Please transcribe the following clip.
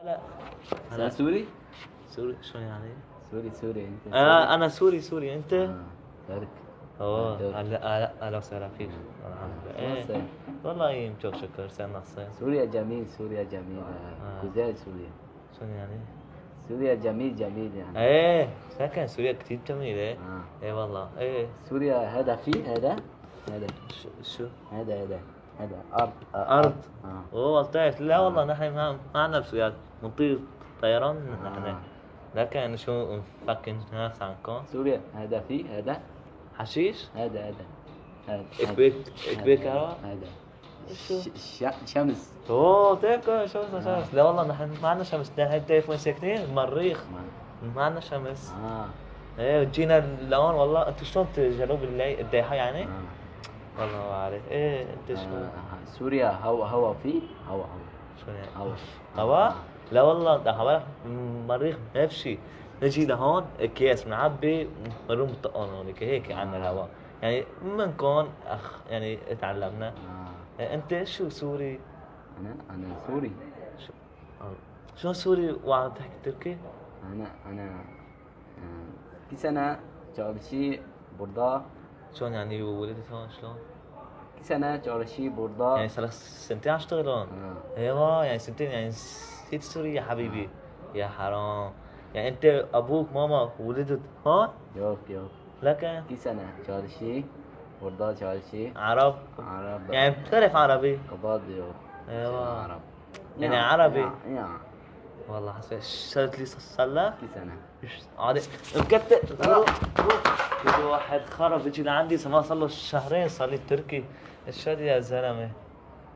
لا. أنا سوري؟ سوري شلون يعني؟ سوري أنت سوري؟ انا سوري انت؟ ترك. اوه ترك. اهلا وسهلا فيك. الحمد لله. ايه ناصر. والله يمكن شكر سنة نصين. سوريا جميل، سوريا جميل. جزائر سوريا. شلون يعني؟ سوريا جميل يعني. ايه سكن سوريا كتير جميلة. ايه والله ايه. سوريا هذا فيه هذا شو؟ هذا أرض. ارض. آه. اوه طيب لا والله نحن ما عندنا بسوريا نطير طيران نحن. لكن شو فكن ناس عنكم؟ سوريا هذا فيه هذا حشيش؟ هذا اكبيك كهرباء؟ هذا شمس. اوه تاكل شمس. لا والله نحن ما عندنا شمس. نحن تعرف وين ساكنين؟ المريخ. ما عندنا شمس. ايه جينا لهون والله. انتوا شلون جنوب الدايحة يعني؟ والله ما اعرف. ايه انت شو؟ سوريا هوا فيه هوا. شو يعني؟ هوا. لا والله ده هوا المريخ ما في شيء. نجي لهون اكياس بنعبي بنروح بطقون هونيك هيك عنا الهواء. يعني منكم يعني تعلمنا. انت شو سوري؟ انا سوري. شو سوري وعم تحكي تركي؟ انا في سنة çalışı burada. شلون يعني ولدت هون شلون؟ في سنة çalışı burada. يعني صار لك سنتين عم تشتغل هون؟ ايوه يعني سنتين يعني نسيت سوري يا حبيبي. يا حرام. يعني انت ابوك ماما ولدت هون؟ yok. لكن في سنة çalışı burada çalışı. عرب؟ يعني بتعرف عربي؟ قبض yok. ايوه عرب. يعني عربي؟ يا والله حسيت شرت لي صلى؟ في سنة. عادي مكتئ. في واحد خرب يجي لعندي ما صار له شهرين صار لي تركي. الشد يا زلمه.